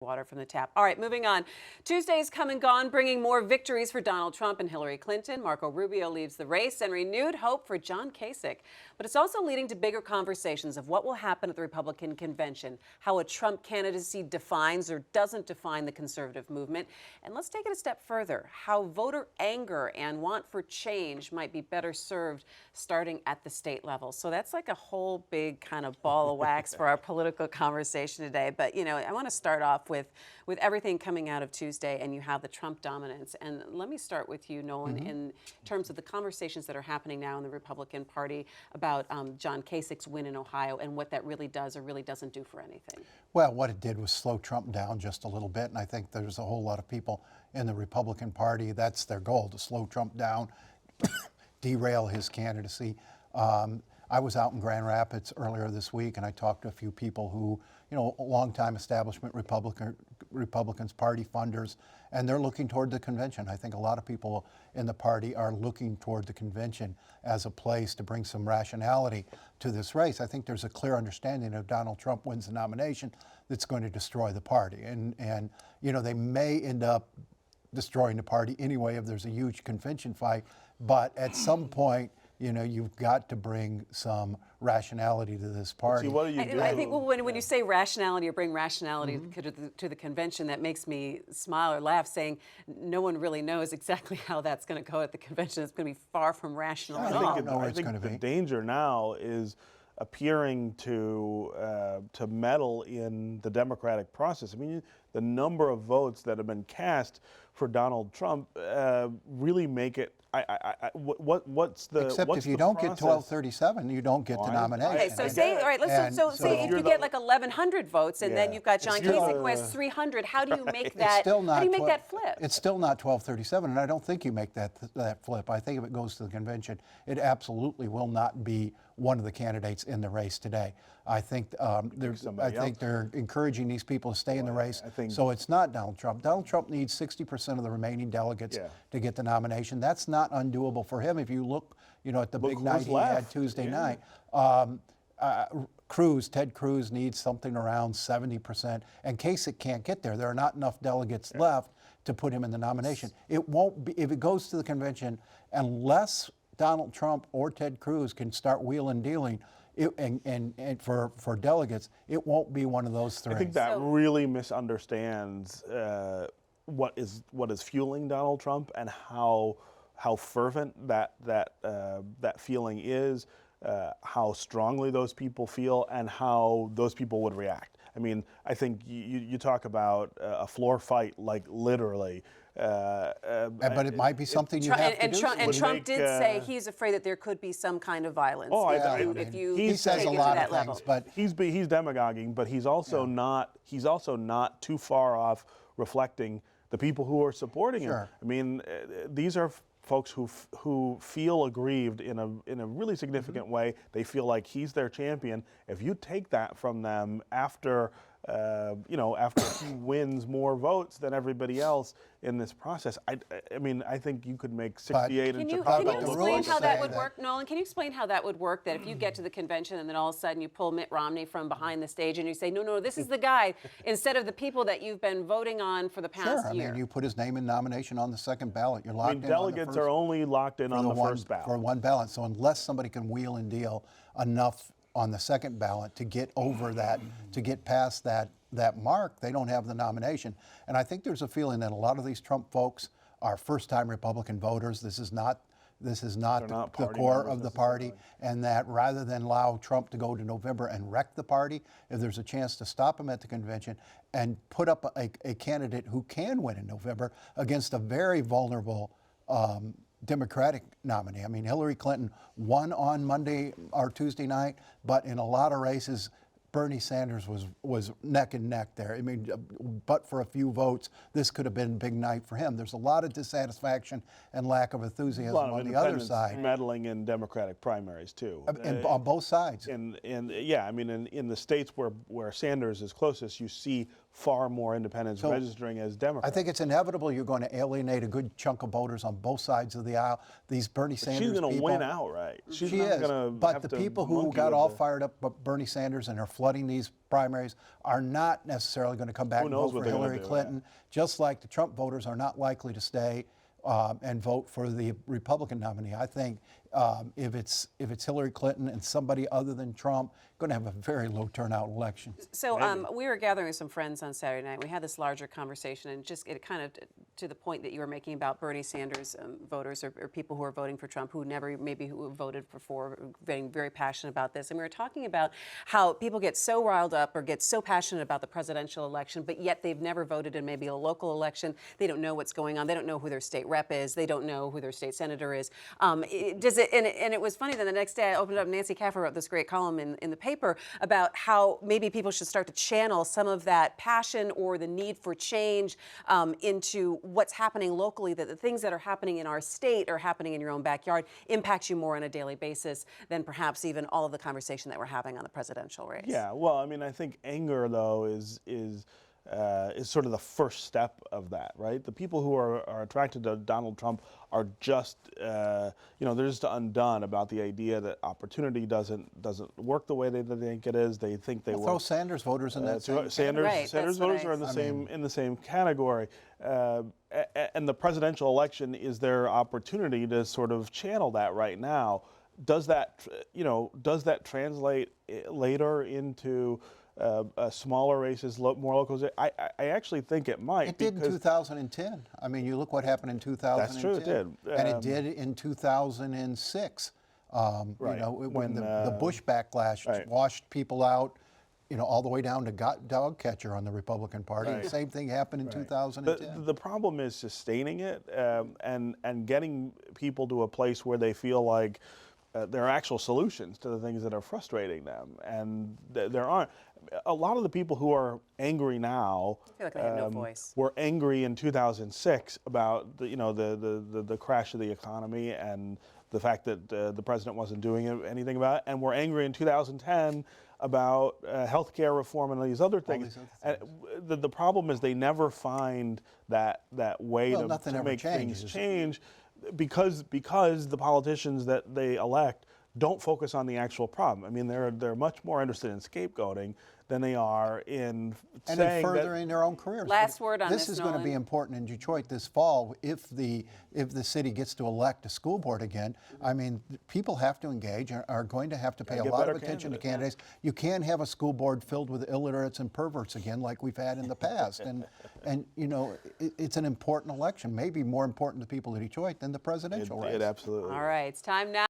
Water from the tap. All right, moving on. Tuesday's come and gone, bringing more victories for Donald Trump and Hillary Clinton. Marco Rubio leaves the race and renewed hope for John Kasich. But it's also leading to bigger conversations of what will happen at the Republican convention, how a Trump candidacy defines or doesn't define the conservative movement. And let's take it a step further, how voter anger and want for change might be better served starting at the state level. So that's like a whole big kind of ball of wax for our political conversation today. But, you know, I want to start off with everything coming out of Tuesday, and you have the Trump dominance. And let me start with you, Nolan, in terms of the conversations that are happening now in the Republican Party about John Kasich's win in Ohio and what that really does or really doesn't do for anything. Well, what it did was slow Trump down just a little bit, and I think there's a whole lot of people in the Republican Party, that's their goal, to slow Trump down, derail his candidacy. I was out in Grand Rapids earlier this week, and I talked to a few people who, you know, longtime establishment Republicans, party funders, and they're looking toward the convention. I think a lot of people in the party are looking toward the convention as a place to bring some rationality to this race. I think there's a clear understanding if Donald Trump wins the nomination, that's going to destroy the party. And you know, they may end up destroying the party anyway if there's a huge convention fight, but at some point, you know, you've got to bring some rationality to this party. See, what do you do? I think when you say rationality or bring rationality to the convention, that makes me smile or laugh, saying no one really knows exactly how that's going to go at the convention. It's going to be far from rational at all. I think the danger now is appearing to meddle in the democratic process. I mean, the number of votes that have been cast for Donald Trump really make it. What's the except what's if you the don't process? get 1237, you don't get the nomination. Okay, so say, all right, say if you get like 1,100 votes, and then you've got John Kasich who has 300. How do you make that? How do you make that flip? It's still not 1237, and I don't think you make that flip. I think if it goes to the convention, it absolutely will not be one of the candidates in the race today. I think they're encouraging these people to stay in the race. So it's not Donald Trump. Donald Trump needs 60% of the remaining delegates to get the nomination. That's not undoable for him. If you look, you know, at the big night he had Tuesday night, Ted Cruz needs something around 70%, and Kasich can't get there. There are not enough delegates left to put him in the nomination. It won't be, if it goes to the convention, unless Donald Trump or Ted Cruz can start wheeling dealing and for delegates, it won't be one of those three. I think that really misunderstands what is fueling Donald Trump and how fervent that feeling is, how strongly those people feel, and how those people would react. I mean, I think you talk about a floor fight, like literally. But it might be something you have to do. And Trump did say he's afraid that there could be some kind of violence if you he says a lot of things, but he's demagoguing, but he's also not too far off reflecting the people who are supporting him. I mean, these are folks who feel aggrieved in a really significant way. They feel like he's their champion. If you take that from them after after he wins more votes than everybody else in this process, I mean, I think you could make 68 in Chicago. Can you explain how that would work, Nolan? Can you explain how that would work, that if you get to the convention and then all of a sudden you pull Mitt Romney from behind the stage and you say, no, this is the guy, instead of the people that you've been voting on for the past year? I mean, you put his name in nomination on the second ballot. You're locked in. Delegates are only locked in on the first ballot. For one ballot. So unless somebody can wheel and deal enough on the second ballot to get over that, to get past that mark, they don't have the nomination. And I think there's a feeling that a lot of these Trump folks are first-time Republican voters. This is not the core of the party, and that rather than allow Trump to go to November and wreck the party, if there's a chance to stop him at the convention and put up a candidate who can win in November against a very vulnerable Democratic nominee. I mean, Hillary Clinton won on Monday or Tuesday night, but in a lot of races, Bernie Sanders was neck and neck there. I mean, but for a few votes, this could have been a big night for him. There's a lot of dissatisfaction and lack of enthusiasm on the other side. Meddling in Democratic primaries too. And on both sides. I mean, in the states where Sanders is closest, you see far more independents registering as Democrats. I think it's inevitable you're going to alienate a good chunk of voters on both sides of the aisle. These Bernie Sanders She's going to people, win outright. She's she not is, gonna but have the to people who monkey got with all the- fired up about Bernie Sanders and are flooding these primaries are not necessarily going to come back and knows vote what for they're gonna Hillary do, Clinton, just like the Trump voters are not likely to stay and vote for the Republican nominee. I think if it's Hillary Clinton and somebody other than Trump, going to have a very low turnout election. So we were gathering with some friends on Saturday night. We had this larger conversation, and just it kind of to the point that you were making about Bernie Sanders voters or people who are voting for Trump who never maybe who voted for getting very passionate about this. And we were talking about how people get so riled up or get so passionate about the presidential election, but yet they've never voted in maybe a local election. They don't know what's going on. They don't know who their state rep is. They don't know who their state senator is. And it was funny that the next day I opened up, Nancy Caffer wrote this great column in the paper about how maybe people should start to channel some of that passion or the need for change into what's happening locally, that the things that are happening in our state or happening in your own backyard impact you more on a daily basis than perhaps even all of the conversation that we're having on the presidential race. Yeah, well, I mean, I think anger, though, is sort of the first step of that, right? The people who are attracted to Donald Trump are just, they're just undone about the idea that opportunity doesn't work the way they think it is. They think they Throw Sanders voters in that same Sanders Right, Sanders voters are in the same category, and the presidential election is their opportunity to sort of channel that right now. Does that translate later into smaller races, more locals? I actually think it might. It did in 2010. I mean, you look what happened in 2010. That's true, it did. And it did in 2006. Right. When the Bush backlash washed people out, all the way down to dog catcher on the Republican Party. Right. The same thing happened in 2010. The problem is sustaining it and getting people to a place where they feel like there are actual solutions to the things that are frustrating them, and there aren't. A lot of the people who are angry now I feel like they have no voice. were angry in 2006 about the crash of the economy and the fact that the president wasn't doing anything about it, and were angry in 2010 about health care reform and these other things. The problem is they never find that way to make things change. Because the politicians that they elect don't focus on the actual problem. I mean, they're much more interested in scapegoating than they are in saying furthering their own careers. Last word on this, This is going to be important in Detroit this fall if the city gets to elect a school board again. I mean, people have to engage, are going to have to pay a lot of attention to candidates. You can't have a school board filled with illiterates and perverts again like we've had in the past. And it's an important election, maybe more important to people in Detroit than the presidential race. It absolutely. All right, it's time now.